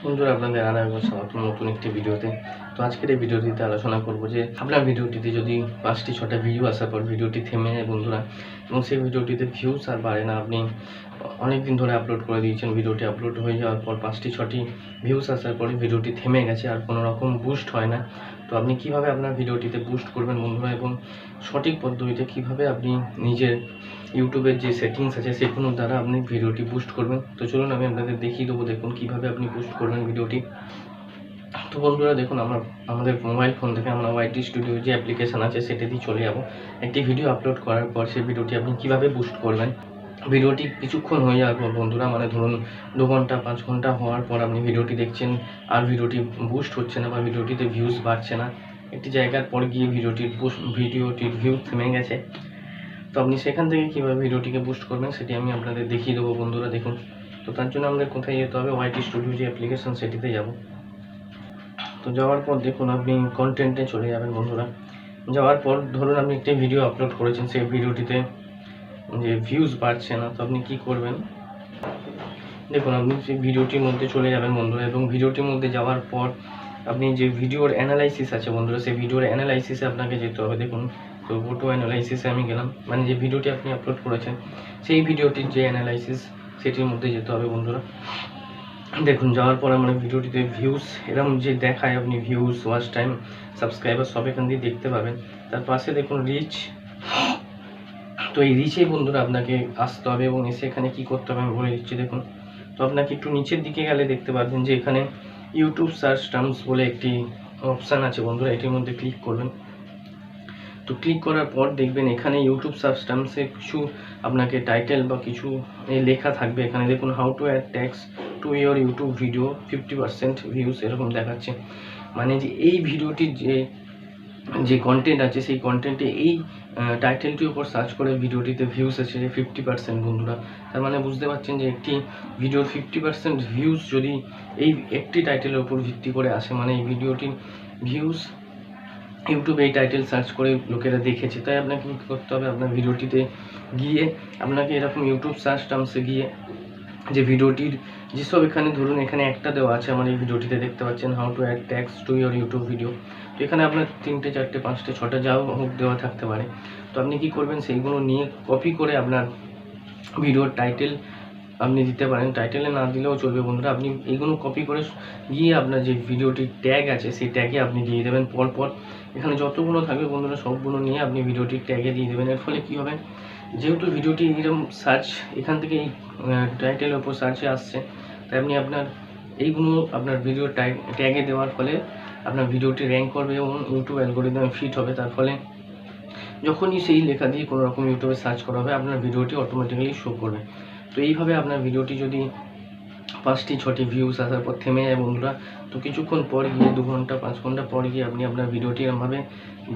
বন্ধুরা আপনাদের আর একবার স্বাগত নতুন একটি ভিডিওতে। তো আজকের এই ভিডিওটিতে আলোচনা করব যে আপনার ভিডিওটিতে যদি 5টি 6টা ভিউ আসার পর ভিডিওটি থেমে যায় বন্ধুরা, এবং সেই ভিডিওটিতে ভিউস আর বাড়ে না। আপনি অনেক দিন ধরে আপলোড করে দিয়েছেন, ভিডিওটি আপলোড হয়ে যাওয়ার পর 5টি 6টি ভিউস আসার পরে ভিডিওটি থেমে গেছে, আর কোনো রকম বুস্ট হয় না। তো আপনি কিভাবে আপনার ভিডিওটিতে বুস্ট করবেন বন্ধুরা, এবং সঠিক পদ্ধতিতে কিভাবে আপনি নিজের ইউটিউবের যে সেটিংস আছে সেগুলোর দ্বারা আপনি ভিডিওটি বুস্ট করবেন। তো চলুন আমি আপনাদের দেখিয়ে দেবো, দেখুন কিভাবে আপনি বুস্ট করবেন ভিডিওটি। তো বন্ধুরা দেখুন, আমাদের মোবাইল ফোন থেকে আমরা ওয়াইটি স্টুডিও যে অ্যাপ্লিকেশান আছে সেটাতেই চলে যাব। একটি ভিডিও আপলোড করার পর সেই ভিডিওটি আপনি কিভাবে বুস্ট করবেন, ভিডিওটি কিছুক্ষণ হয়ে যাওয়ার পর বন্ধুরা, মানে ধরুন 2 ঘন্টা 5 ঘন্টা হওয়ার পর আপনি ভিডিওটি দেখছেন আর ভিডিওটি বুস্ট হচ্ছে না বা ভিডিওটিতে ভিউজ বাড়ছে না, একটি জায়গার পর গিয়ে ভিডিওটির ভিউ থেমে গেছে। তো আপনি সেখান থেকে কীভাবে ভিডিওটিকে বুস্ট করবেন সেটি আমি আপনাদের দেখিয়ে দেবো বন্ধুরা, দেখুন। তো তার জন্য আমাদের কোথায় যেতে হবে, ওয়াইটি স্টুডিও যে অ্যাপ্লিকেশন সেটিতে যাব। তো যাওয়ার পর দেখুন আপনি কন্টেন্টে চলে যাবেন বন্ধুরা। যাওয়ার পর ধরুন আপনি একটি ভিডিও আপলোড করেছেন, সেই ভিডিওটিতে যে ভিউজ বাড়ছে না, তো আপনি কী করবেন, দেখুন আপনি সেই ভিডিওটির মধ্যে চলে যাবেন বন্ধুরা, এবং ভিডিওটির মধ্যে যাওয়ার পর আপনি যে ভিডিওর অ্যানালাইসিস আছে বন্ধুরা, সেই ভিডিওর অ্যানালাইসিসে আপনাকে যেতে হবে। দেখুন, তো ফটো অ্যানালাইসিসে আমি গেলাম, মানে যে ভিডিওটি আপনি আপলোড করেছেন সেই ভিডিওটির যে অ্যানালাইসিস সেটির মধ্যে যেতে হবে বন্ধুরা। দেখুন, যাওয়ার পর আমরা ভিডিওটিতে ভিউজ এরকম যে দেখায়, আপনি ভিউজ, ওয়াচ টাইম, সাবস্ক্রাইবার সব এখান দিয়ে দেখতে পাবেন। তার পাশে দেখুন রিচ। তো এই রিচেই বন্ধুরা আপনাকে আসতে হবে, এবং এসে এখানে কী করতে হবে আমি বলে দিচ্ছি। দেখুন, তো আপনাকে একটু নিচের দিকে গেলে দেখতে পাবেন যে এখানে ইউটিউব সার্চ টার্মস বলে একটি অপশান আছে বন্ধুরা, এটির মধ্যে ক্লিক করবেন। তো ক্লিক করার পর দেখবেন এখানে ইউটিউব সার্চ টার্মসে কিছু আপনাকে টাইটেল বা কিছু লেখা থাকবে। এখানে দেখুন, how to add tags to your YouTube video 50% views, এরকম দেখাচ্ছে। মানে যে এই ভিডিওটির যে কন্টেন্ট আছে সেই কন্টেন্টে এই টাইটেলটির উপর সার্চ করে ভিডিওটিতে ভিউস আছে 50% বন্ধুরা। তার মানে বুঝতে পারছেন যে একটি ভিডিওর 50% ভিউস যদি এই একটি টাইটেলের উপর ভিত্তি করে আসে, মানে এই ভিডিওটির ভিউস ইউটিউবে এই টাইটেল সার্চ করে লোকেরা দেখেছে। তাই আপনাকে কী করতে হবে, আপনার ভিডিওটিতে গিয়ে আপনাকে এরকম ইউটিউব সার্চ টার্মসে গিয়ে যে ভিডিওটির যেসব এখানে ধরুন এখানে একটা দেওয়া আছে, আমার এই ভিডিওটিতে দেখতে পাচ্ছেন, how to add tags to your YouTube video. তো এখানে আপনার 3টে 4টে 5টে 6টা যাও হোক দেওয়া থাকতে পারে। তো আপনি কী করবেন, সেইগুলো নিয়ে কপি করে আপনার ভিডিওর টাইটেল আপনি দিতে পারেন, টাইটেলে না দিলেও চলবে বন্ধুরা। আপনি এইগুলো কপি করে গিয়ে আপনার যে ভিডিওটির ট্যাগ আছে সেই ট্যাগে আপনি দিয়ে দেবেন। পরপর এখানে যতগুলো থাকবে বন্ধুরা সবগুলো নিয়ে আপনি ভিডিওটির ট্যাগে দিয়ে দেবেন। এর ফলে কী হবে, যেহেতু ভিডিওটি এরকম সার্চ এখান থেকে এই টাইটেলের ওপর সার্চে আসছে, তাই আপনি আপনার এইগুলো আপনার ভিডিও ট্যাগে দেওয়ার ফলে আপনার ভিডিওটি র্যাঙ্ক করবে এবং ইউটিউব অ্যালগরিদমে ফিট হবে। তার ফলে যখনই সেই লেখা দিয়ে কোনো রকম ইউটিউবে সার্চ করা হবে, আপনার ভিডিওটি অটোমেটিক্যালি শো করবে। তো এইভাবে আপনার ভিডিওটি যদি 5টি 6টি ভিউস আসার পর থেমে যায় বন্ধুরা, তো কিছুক্ষণ পর গিয়ে 2 ঘন্টা 5 ঘন্টা পর গিয়ে আপনি আপনার ভিডিওটি এরমভাবে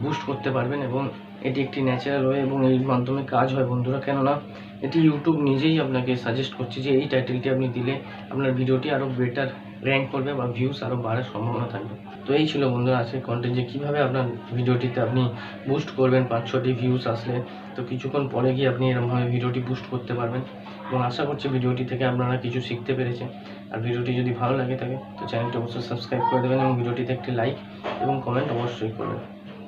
বুস্ট করতে পারবেন। এবং এটি একটি ন্যাচারাল ওয়ে এবং এর মাধ্যমে কাজ হয় বন্ধুরা, কেননা এটি ইউটিউব নিজেই আপনাকে সাজেস্ট করছে যে এই টাইটেলটি আপনি দিলে আপনার ভিডিওটি আরও বেটার র্যাঙ্ক করবে বা ভিউস আরও বাড়ার সম্ভাবনা থাকবে। তো এই ছিল বন্ধুরা আজকের কন্টেন্ট, যে কীভাবে আপনার ভিডিওটিতে আপনি বুস্ট করবেন 5-6টি ভিউস আসলে। তো কিছুক্ষণ পরে গিয়ে আপনি এরকমভাবে ভিডিওটি বুস্ট করতে পারবেন, এবং আশা করছি ভিডিওটি থেকে আপনারা কিছু শিখতে পেরেছেন। আর ভিডিওটি যদি ভালো লাগে থাকে তো চ্যানেলটি অবশ্যই সাবস্ক্রাইব করে দেবেন, এবং ভিডিওটিতে একটি লাইক এবং কমেন্ট অবশ্যই করবেন।